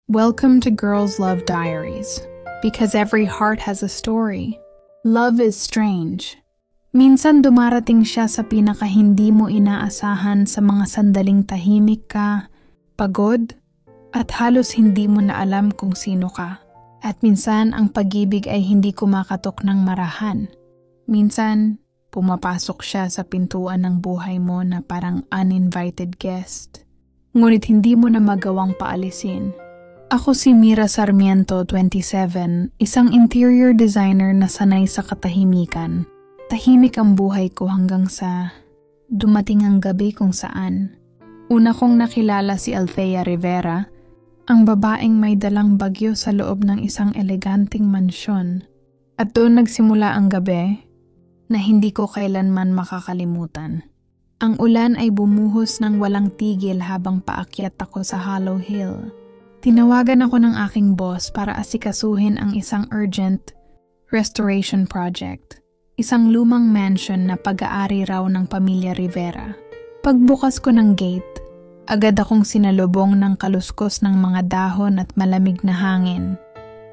Welcome to Girls Love Diaries. Because every heart has a story. Love is strange. Minsan dumarating siya sa pinaka hindi mo inaasahan sa mga sandaling tahimik ka, pagod, at halos hindi mo na alam kung sino ka. At minsan ang pag-ibig ay hindi kumakatok ng marahan. Minsan, pumapasok siya sa pintuan ng buhay mo na parang uninvited guest. Ngunit hindi mo na magawang paalisin. Ako si Mira Sarmiento, 27, isang interior designer na sanay sa katahimikan. Tahimik ang buhay ko hanggang sa dumating ang gabi kung saan. Una kong nakilala si Althea Rivera, ang babaeng may dalang bagyo sa loob ng isang eleganteng mansyon. At doon nagsimula ang gabi na hindi ko kailanman makakalimutan. Ang ulan ay bumuhos ng walang tigil habang paakyat ako sa Hollow Hill. Tinawagan ako ng aking boss para asikasuhin ang isang urgent restoration project. Isang lumang mansion na pag-aari raw ng pamilya Rivera. Pagbukas ko ng gate, agad akong sinalubong ng kaluskos ng mga dahon at malamig na hangin.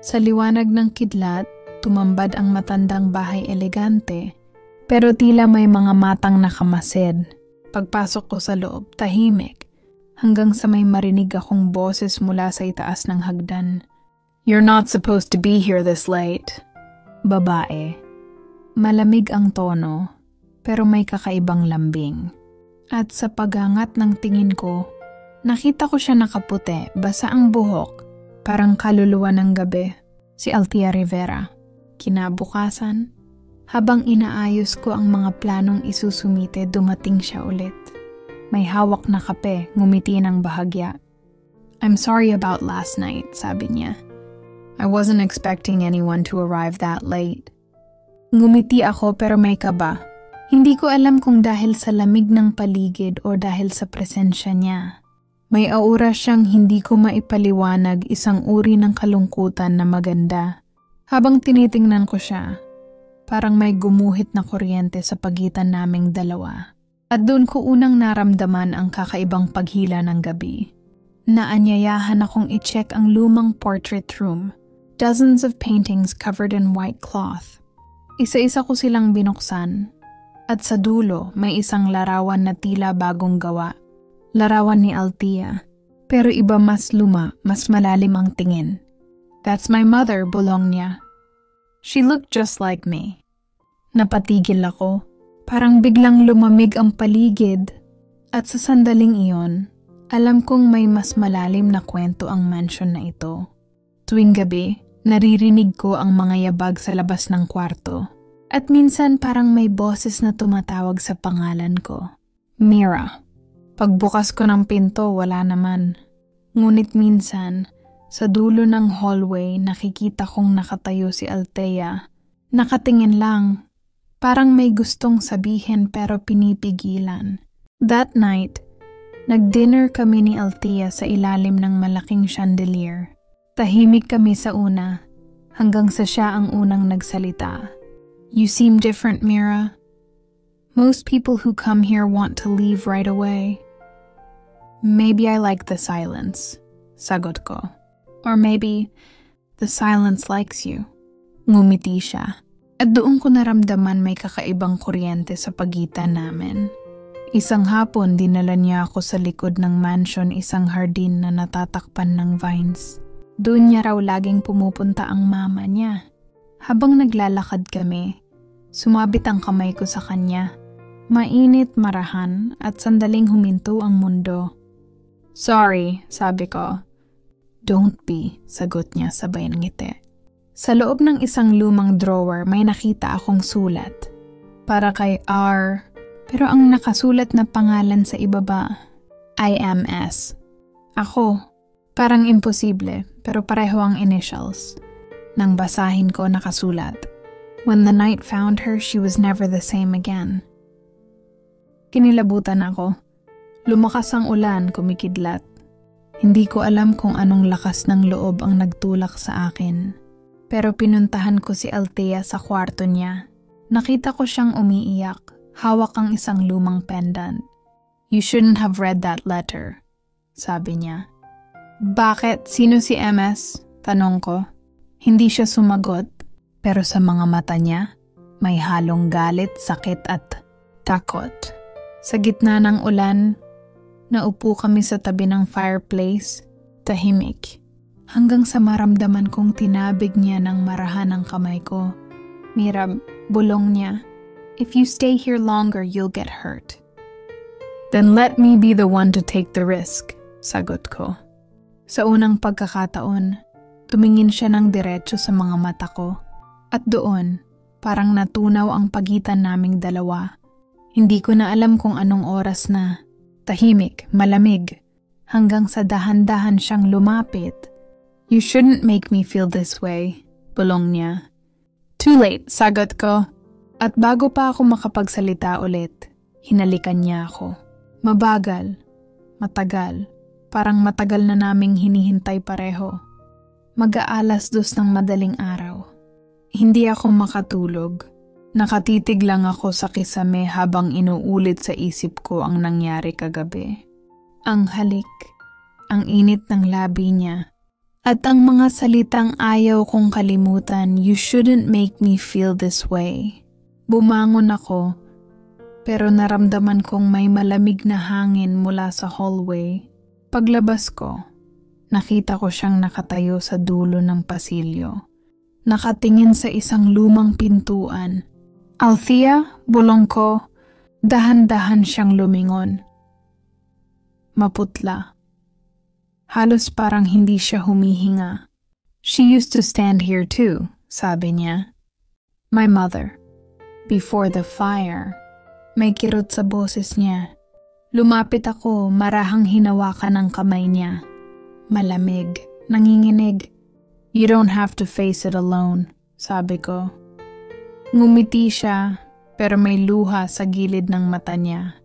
Sa liwanag ng kidlat, tumambad ang matandang bahay elegante, pero tila may mga matang nakamasid. Pagpasok ko sa loob, tahimik, hanggang sa may marinig akong boses mula sa itaas ng hagdan. "You're not supposed to be here this late." Babae. Malamig ang tono, pero may kakaibang lambing. At sa pagangat ng tingin ko, nakita ko siya nakaputi, basa ang buhok, parang kaluluwa ng gabi, si Althea Rivera. Kinabukasan, habang inaayos ko ang mga planong isusumite, dumating siya ulit. May hawak na kape, ngumiti ng bahagya. "I'm sorry about last night," sabi niya. "I wasn't expecting anyone to arrive that late." Ngumiti ako pero may kaba. Hindi ko alam kung dahil sa lamig ng paligid o dahil sa presensya niya. May aura siyang hindi ko maipaliwanag, isang uri ng kalungkutan na maganda. Habang tinitingnan ko siya, parang may gumuhit na kuryente sa pagitan naming dalawa. At doon ko unang naramdaman ang kakaibang paghila ng gabi. Naanyayahan akong i-check ang lumang portrait room. Dozens of paintings covered in white cloth. Isa-isa ko silang binuksan. At sa dulo, may isang larawan na tila bagong gawa. Larawan ni Althea. Pero iba mas luma, mas malalim ang tingin. "That's my mother," bulong niya. "She looked just like me." Napatigil ako. Parang biglang lumamig ang paligid. At sa sandaling iyon, alam kong may mas malalim na kwento ang mansion na ito. Tuwing gabi, naririnig ko ang mga yabag sa labas ng kwarto. At minsan parang may boses na tumatawag sa pangalan ko. Mira. Pagbukas ko ng pinto, wala naman. Ngunit minsan, sa dulo ng hallway, nakikita kong nakatayo si Althea. Nakatingin lang. Parang may gustong sabihin pero pinipigilan. That night, nag-dinner kami ni Althea sa ilalim ng malaking chandelier. Tahimik kami sa una, hanggang sa siya ang unang nagsalita. "You seem different, Mira. Most people who come here want to leave right away." "Maybe I like the silence," sagot ko. "Or maybe the silence likes you." Ngumiti siya. At doon ko naramdaman may kakaibang kuryente sa pagitan namin. Isang hapon, dinala niya ako sa likod ng mansion, isang hardin na natatakpan ng vines. Doon niya raw laging pumupunta ang mama niya. Habang naglalakad kami, sumabit ang kamay ko sa kanya. Mainit, marahan, at sandaling huminto ang mundo. "Sorry," sabi ko. "Don't be," sagot niya sabay ng ngiti. Sa loob ng isang lumang drawer, may nakita akong sulat. Para kay R, pero ang nakasulat na pangalan sa ibaba, IMS. Ako, parang imposible, pero pareho ang initials. Nang basahin ko, nakasulat, "When the night found her, she was never the same again." Kinilabutan ako. Lumakas ang ulan, kumikidlat. Hindi ko alam kung anong lakas ng loob ang nagtulak sa akin. Pero pinuntahan ko si Althea sa kwarto niya. Nakita ko siyang umiiyak, hawak ang isang lumang pendant. "You shouldn't have read that letter," sabi niya. Bakit? Sino si MS? Tanong ko. Hindi siya sumagot, pero sa mga mata niya, may halong galit, sakit at takot. Sa gitna ng ulan, naupo kami sa tabi ng fireplace, tahimik. Hanggang sa maramdaman kong tinabig niya ng marahan ang kamay ko. Mira, bulong niya, "If you stay here longer, you'll get hurt." "Then let me be the one to take the risk," sagot ko. Sa unang pagkakataon, tumingin siya ng diretso sa mga mata ko. At doon, parang natunaw ang pagitan naming dalawa. Hindi ko na alam kung anong oras na. Tahimik, malamig, hanggang sa dahan-dahan siyang lumapit. "You shouldn't make me feel this way," bulong niya. "Too late," sagot ko. At bago pa ako makapagsalita ulit, hinalikan niya ako. Mabagal, matagal, parang matagal na naming hinihintay pareho. Mag-aalas 2 ng madaling araw. Hindi ako makatulog. Nakatitig lang ako sa kisame habang inuulit sa isip ko ang nangyari kagabi. Ang halik, ang init ng labi niya, at ang mga salitang ayaw kong kalimutan, "You shouldn't make me feel this way." Bumangon ako, pero naramdaman kong may malamig na hangin mula sa hallway. Paglabas ko, nakita ko siyang nakatayo sa dulo ng pasilyo. Nakatingin sa isang lumang pintuan. "Althea," bulong ko, dahan-dahan siyang lumingon. Maputla. Halos parang hindi siya humihinga. "She used to stand here too," sabi niya. "My mother. Before the fire." May kirot sa boses niya. Lumapit ako, marahang hinawakan ng kamay niya. Malamig, nanginginig. "You don't have to face it alone," sabi ko. Ngumiti siya, pero may luha sa gilid ng mata niya.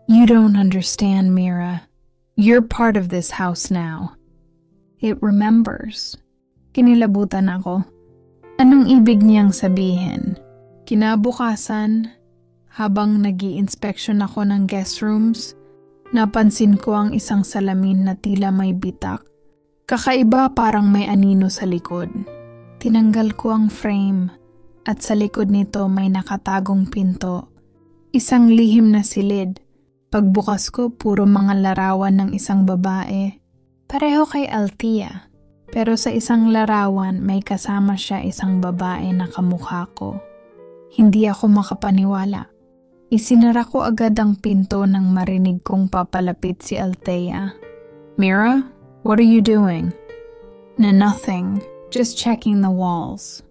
"You don't understand, Mira. You're part of this house now." It remembers. Kinilabutan ako. Anong ibig niyang sabihin? Kinabukasan, habang nag-i-inspection ako ng guest rooms, napansin ko ang isang salamin na tila may bitak. Kakaiba, parang may anino sa likod. Tinanggal ko ang frame at sa likod nito may nakatagong pinto. Isang lihim na silid. Pagbukas ko, puro mga larawan ng isang babae. Pareho kay Althea. Pero sa isang larawan may kasama siya isang babae na kamukha ko. Hindi ako makapaniwala. Isinara ko agad ang pinto nang marinig kong papalapit si Althea. "Mira, what are you doing?" "Na nothing, just checking the walls."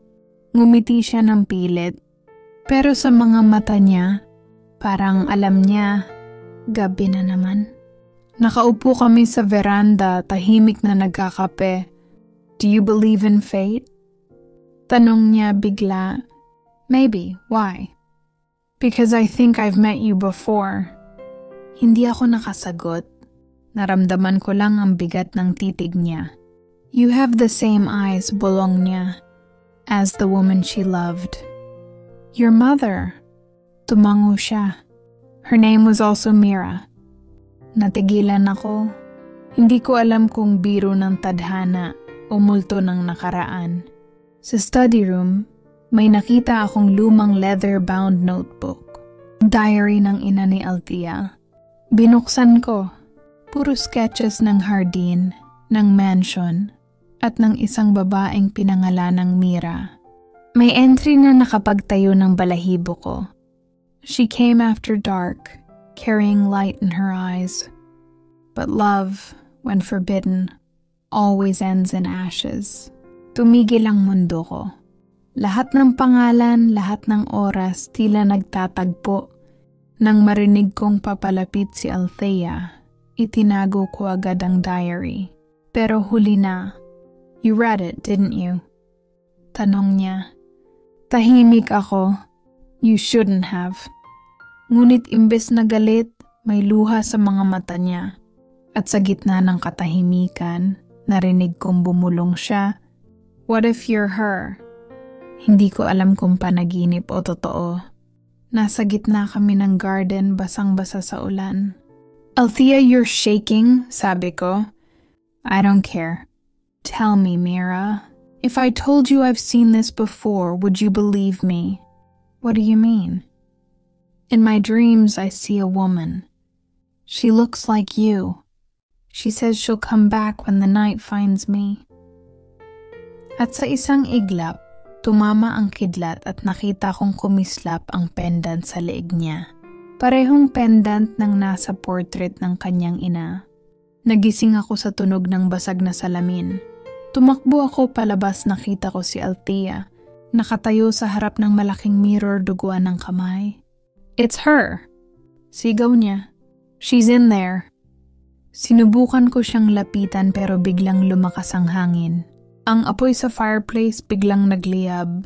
Ngumiti siya ng pilit, pero sa mga mata niya, parang alam niya, gabi na naman. Nakaupo kami sa veranda, tahimik na nagkakape. "Do you believe in fate?" Tanong niya bigla. "Maybe, why?" "Because I think I've met you before." Hindi ako nakasagot. Naramdaman ko lang ang bigat ng titig niya. "You have the same eyes," bulong niya, "as the woman she loved." "Your mother." Tumango siya. Her name was also Mira. Natigilan ako. Hindi ko alam kung biro ng tadhana o multo ng nakaraan. Sa study room, may nakita akong lumang leather-bound notebook. Diary ng ina ni Althea. Binuksan ko. Puro sketches ng hardin, ng mansion, at ng isang babaeng pinangalanang Mira. May entry na nakapagtayo ng balahibo ko. "She came after dark, carrying light in her eyes. But love, when forbidden, always ends in ashes." Tumigil ang mundo ko. Lahat ng pangalan, lahat ng oras, tila nagtatagpo. Nang marinig kong papalapit si Althea, itinago ko agad ang diary. Pero huli na. "You read it, didn't you?" Tanong niya. Tahimik ako. "You shouldn't have." Ngunit imbes na galit, may luha sa mga mata niya. At sa gitna ng katahimikan, narinig kong bumulong siya. "What if you're her?" Hindi ko alam kung panaginip o totoo. Nasa gitna kami ng garden, basang-basa sa ulan. "Althea, you're shaking," sabi ko. I don't care. Tell me, Mira. If I told you I've seen this before, would you believe me? What do you mean? In my dreams, I see a woman. She looks like you. She says she'll come back when the night finds me. At sa isang iglap, tumama ang kidlat at nakita kong kumislap ang pendant sa leeg niya. Parehong pendant ng nasa portrait ng kanyang ina. Nagising ako sa tunog ng basag na salamin. Tumakbo ako palabas, nakita ko si Althea. Nakatayo sa harap ng malaking mirror, duguan ng kamay. It's her! Sigaw niya. She's in there. Sinubukan ko siyang lapitan pero biglang lumakas ang hangin. Ang apoy sa fireplace biglang nagliyab.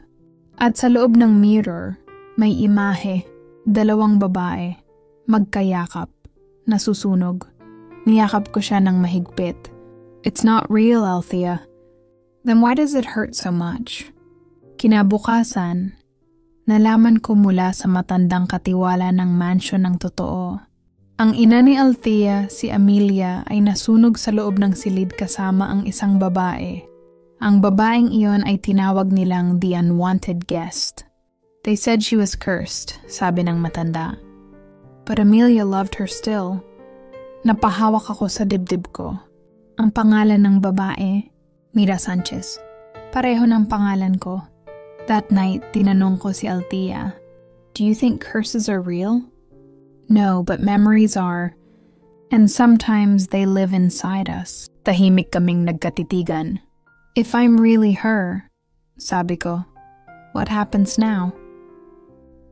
At sa loob ng mirror, may imahe, 2 babae, magkayakap, nasusunog. Niyakap ko siya ng mahigpit. It's not real, Althea. Then why does it hurt so much? Kinabukasan, nalaman ko mula sa matandang katiwala ng mansion ng totoo. Ang ina ni Althea, si Amelia, ay nasunog sa loob ng silid kasama ang isang babae. Ang babaeng iyon ay tinawag nilang the unwanted guest. They said she was cursed, sabi ng matanda. But Amelia loved her still. Napahawak ako sa dibdib ko. Ang pangalan ng babae, Mira Sanchez. Pareho ng pangalan ko. That night, tinanong ko si Althea, "Do you think curses are real?" "No, but memories are. And sometimes they live inside us." Tahimik kaming nagkatitigan. "If I'm really her," sabi ko, "what happens now?"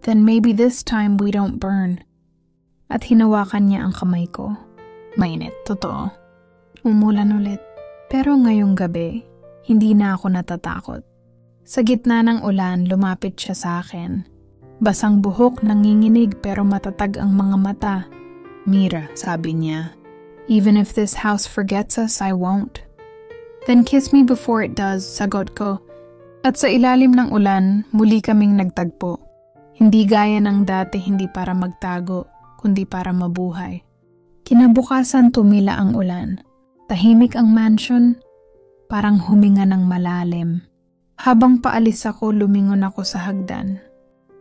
"Then maybe this time we don't burn." At hinawakan niya ang kamay ko. Mainit, totoo. Umulan ulit. Pero ngayong gabi, hindi na ako natatakot. Sa gitna ng ulan, lumapit siya sa akin. Basang buhok, nanginginig pero matatag ang mga mata. "Mira," sabi niya, "even if this house forgets us, I won't." "Then kiss me before it does," sagot ko. At sa ilalim ng ulan, muli kaming nagtagpo. Hindi gaya ng dati, hindi para magtago, kundi para mabuhay. Kinabukasan tumila ang ulan. Tahimik ang mansion, parang huminga ng malalim. Habang paalis ako, lumingon ako sa hagdan.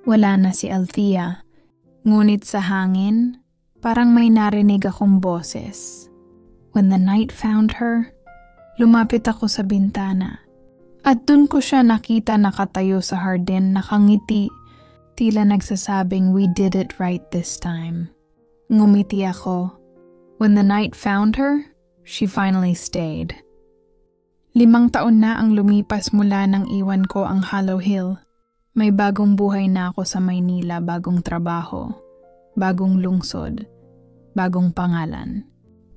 Wala na si Althea, ngunit sa hangin, parang may narinig akong boses. When the night found her, lumapit ako sa bintana. At dun ko siya nakita nakatayo sa hardin, nakangiti, tila nagsasabing, "We did it right this time." Ngumiti ako. When the night found her, she finally stayed. 5 taon na ang lumipas mula nang iwan ko ang Hollow Hill. May bagong buhay na ako sa Maynila, bagong trabaho, bagong lungsod, bagong pangalan.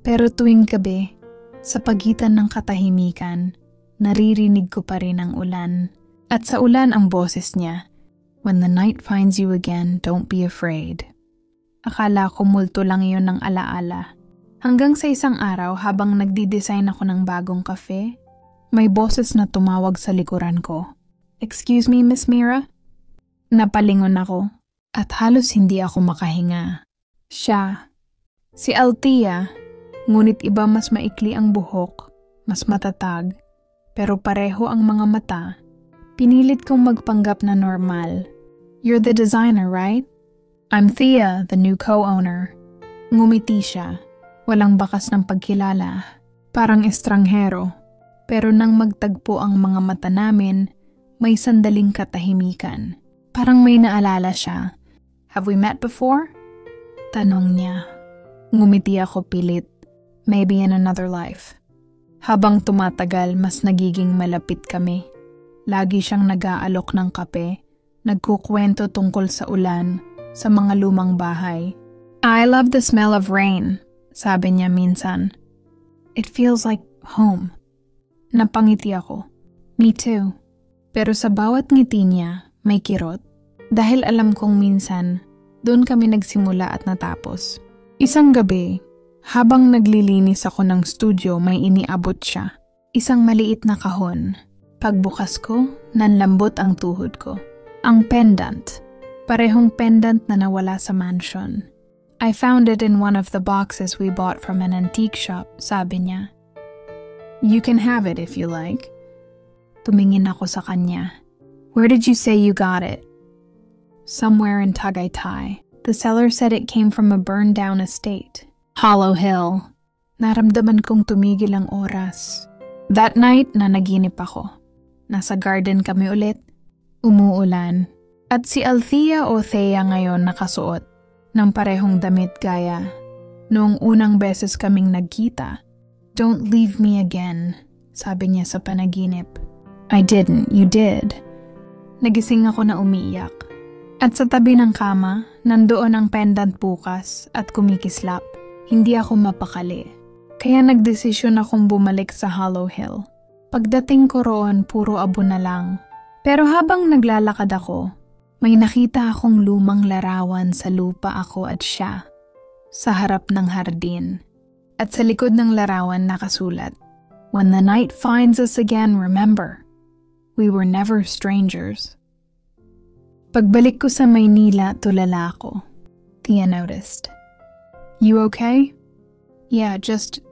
Pero tuwing gabi, sa pagitan ng katahimikan, naririnig ko pa rin ang ulan. At sa ulan ang boses niya, "When the night finds you again, don't be afraid." Akala ko multo lang iyon ng alaala. Hanggang sa isang araw, habang nagdi-design ako ng bagong kafe, may boses na tumawag sa likuran ko. "Excuse me, Miss Mira?" Napalingon ako at halos hindi ako makahinga. Siya, si Althea, ngunit iba, mas maikli ang buhok, mas matatag, pero pareho ang mga mata. Pinilit kong magpanggap na normal. "You're the designer, right?" "I'm Thea, the new co-owner." Ngumiti siya. Walang bakas ng pagkilala, parang estranghero. Pero nang magtagpo ang mga mata namin, may sandaling katahimikan. Parang may naalala siya. "Have we met before?" Tanong niya. Ngumiti ako pilit. "Maybe in another life." Habang tumatagal, mas nagiging malapit kami. Lagi siyang nag-aalok ng kape, nagkukwento tungkol sa ulan, sa mga lumang bahay. "I love the smell of rain," sabi niya minsan. "It feels like home." Napangiti ako. "Me too." Pero sa bawat ngiti niya, may kirot. Dahil alam kong minsan, doon kami nagsimula at natapos. Isang gabi, habang naglilinis ako ng studio, may iniabot siya. Isang maliit na kahon. Pagbukas ko, nanlambot ang tuhod ko. Ang pendant. Parehong pendant na nawala sa mansion. "I found it in one of the boxes we bought from an antique shop," sabi niya. You can have it if you like. Tumingin ako sa kanya. Where did you say you got it? Somewhere in Tagaytay. The seller said it came from a burned-down estate. Hollow Hill. Naramdaman kong tumigil ang oras. That night, nanaginip ako. Nasa garden kami ulit. Umuulan. At si Althea o Thea ngayon nakasuot ng parehong damit gaya noong unang beses kaming nagkita. Don't leave me again, sabi niya sa panaginip. I didn't, you did. Nagising ako na umiiyak. At sa tabi ng kama, nandoon ang pendant bukas at kumikislap. Hindi ako mapakali. Kaya nagdesisyon akong bumalik sa Hollow Hill. Pagdating ko roon, puro abo na lang. Pero habang naglalakad ako, may nakita akong lumang larawan sa lupa ako at siya, sa harap ng hardin. At sa likod ng larawan nakasulat, When the night finds us again, remember, we were never strangers. Pagbalik ko sa Maynila, tulala ako. Tia noticed. You okay? Yeah, just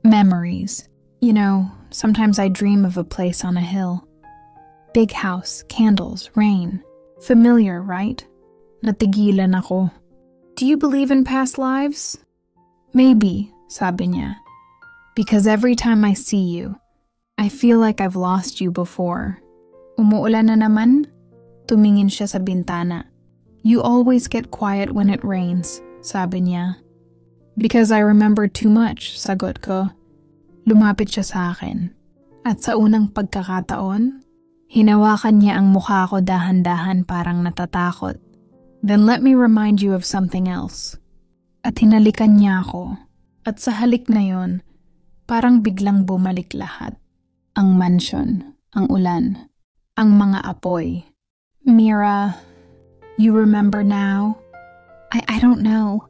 memories. You know, sometimes I dream of a place on a hill. Big house, candles, rain. Familiar, right? Natigilan ako. Do you believe in past lives? Maybe, sabi niya. Because every time I see you, I feel like I've lost you before. Umuulan na naman? Tumingin siya sa bintana. You always get quiet when it rains, sabi niya. Because I remember too much, sagot ko. Lumapit siya sa akin. At sa unang pagkakataon, hinawakan niya ang mukha ko dahan-dahan parang natatakot. Then let me remind you of something else. At hinalikan niya ako. At sa halik na yon, parang biglang bumalik lahat. Ang mansion, ang ulan, ang mga apoy. Mira, you remember now? I don't know.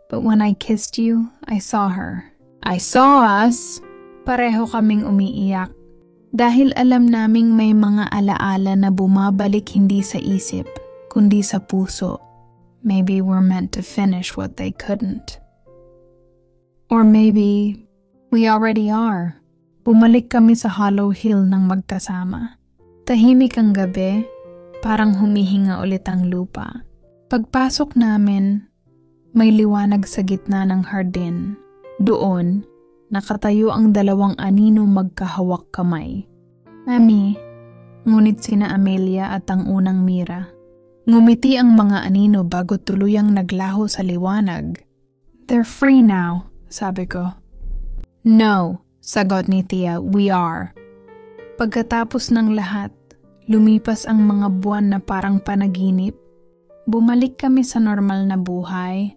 But when I kissed you, I saw her. I saw us. Pareho kaming umiiyak. Dahil alam naming may mga alaala na bumabalik hindi sa isip, kundi sa puso. Maybe we're meant to finish what they couldn't. Or maybe we already are. Bumalik kami sa Hollow Hill ng magkasama. Tahimik ang gabi, parang humihinga ulit ang lupa. Pagpasok namin, may liwanag sa gitna ng hardin. Doon, nakatayo ang dalawang anino magkahawak kamay. Mami, ngunit sina Amelia at ang unang Mira. Ngumiti ang mga anino bago tuluyang naglaho sa liwanag. They're free now, sabi ko. No, sagot ni Tia, we are. Pagkatapos ng lahat, lumipas ang mga buwan na parang panaginip. Bumalik kami sa normal na buhay,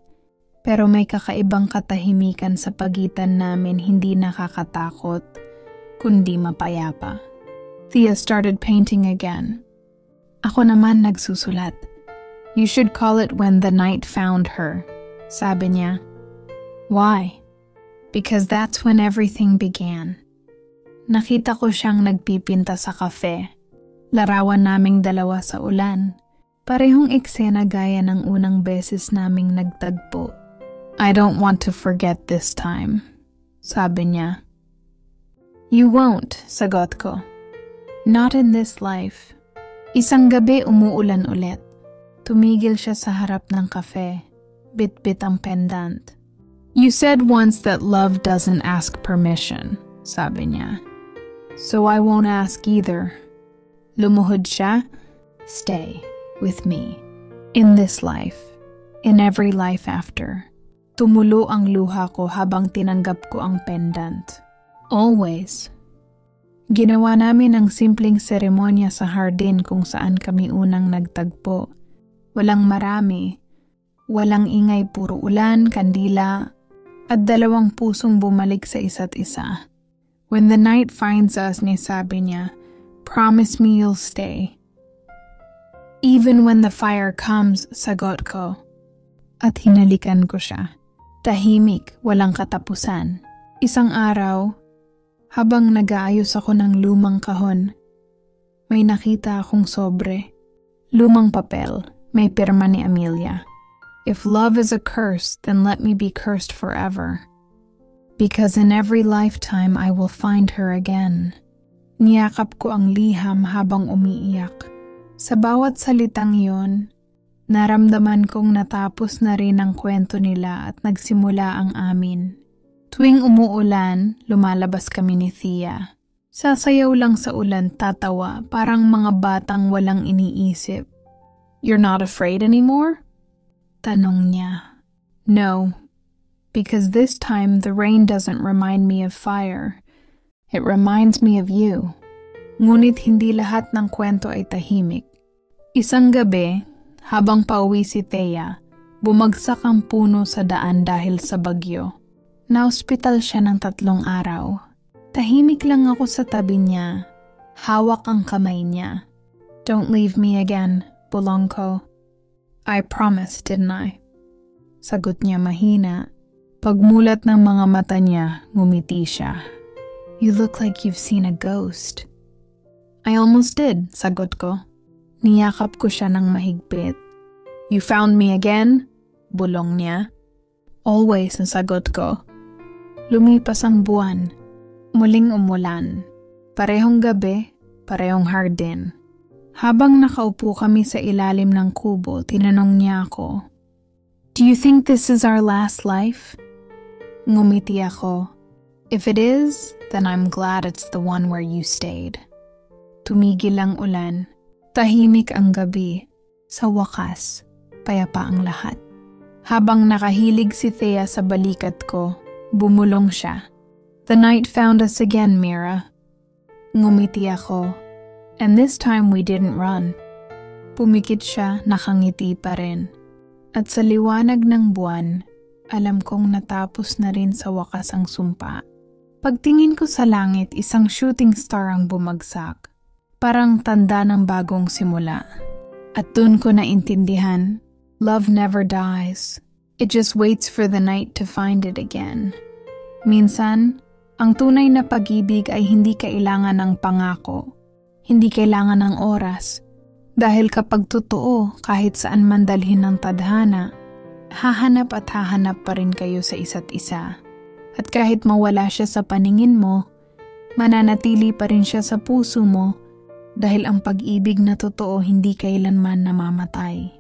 pero may kakaibang katahimikan sa pagitan namin hindi nakakatakot, kundi mapayapa. Thea started painting again. Ako naman nagsusulat. You should call it When the Night Found Her, sabi niya. Why? Because that's when everything began. Nakita ko siyang nagpipinta sa kafe. Larawan naming dalawa sa ulan. Parehong eksena gaya ng unang beses naming nagtagpo. I don't want to forget this time, sabi niya. You won't, sagot ko. Not in this life. Isang gabi umuulan ulit. Tumigil siya sa harap ng kafe. Bit-bit ang pendant. You said once that love doesn't ask permission, sabi niya. So I won't ask either. Lumuhod siya. Stay with me. In this life. In every life after. Tumulo ang luha ko habang tinanggap ko ang pendant. Always. Ginawa namin ang simpleng seremonya sa hardin kung saan kami unang nagtagpo. Walang marami. Walang ingay, puro ulan, kandila, at dalawang pusong bumalik sa isa't isa. When the night finds us, ni sabi niya, promise me you'll stay. Even when the fire comes, sagot ko. At hinalikan ko siya. Tahimik, walang katapusan. Isang araw, habang nag-aayos ako ng lumang kahon, may nakita akong sobre. Lumang papel, may pirma ni Amelia. If love is a curse, then let me be cursed forever. Because in every lifetime I will find her again. Niyakap ko ang liham habang umiiyak. Sa bawat salitang yon, naramdaman kong natapos na rin ang kwento nila at nagsimula ang amin. Tuwing umuulan, lumalabas kami ni Thea. Sasayaw lang sa ulan, tatawa, parang mga batang walang iniisip. "You're not afraid anymore?" Tanong niya. "No, because this time the rain doesn't remind me of fire. It reminds me of you." Ngunit hindi lahat ng kwento ay tahimik. Isang gabi, habang pauwi si Thea, bumagsak ang puno sa daan dahil sa bagyo. Na-ospital siya ng 3 araw. Tahimik lang ako sa tabi niya. Hawak ang kamay niya. "Don't leave me again, bulong ko." "I promised, didn't I?" Sagot niya mahina. Pagmulat ng mga mata niya, ngumiti siya. "You look like you've seen a ghost." "I almost did," sagot ko. Niyakap ko siya ng mahigpit. "You found me again?" Bulong niya. "Always," ang sagot ko. Lumipas ang buwan. Muling umulan. Parehong gabi, parehong hardin. Habang nakaupo kami sa ilalim ng kubo, tinanong niya ako, "Do you think this is our last life?" Ngumiti ako. "If it is, then I'm glad it's the one where you stayed." Tumigil ang ulan. Tahimik ang gabi. Sa wakas, payapa ang lahat. Habang nakahilig si Thea sa balikat ko, bumulong siya. "The night found us again, Mira." Ngumiti ako. "And this time we didn't run." Pumikit siya, nakangiti pa rin. At sa liwanag ng buwan, alam kong natapos na rin sa wakas ang sumpa. Pagtingin ko sa langit, isang shooting star ang bumagsak. Parang tanda ng bagong simula. At dun ko naintindihan, love never dies. It just waits for the night to find it again. Minsan, ang tunay na pag-ibig ay hindi kailangan ng pangako, hindi kailangan ng oras. Dahil kapag totoo, kahit saan man dalhin ng tadhana, hahanap at hahanap pa rin kayo sa isa't isa. At kahit mawala siya sa paningin mo, mananatili pa rin siya sa puso mo dahil ang pag-ibig na totoo hindi kailanman namamatay.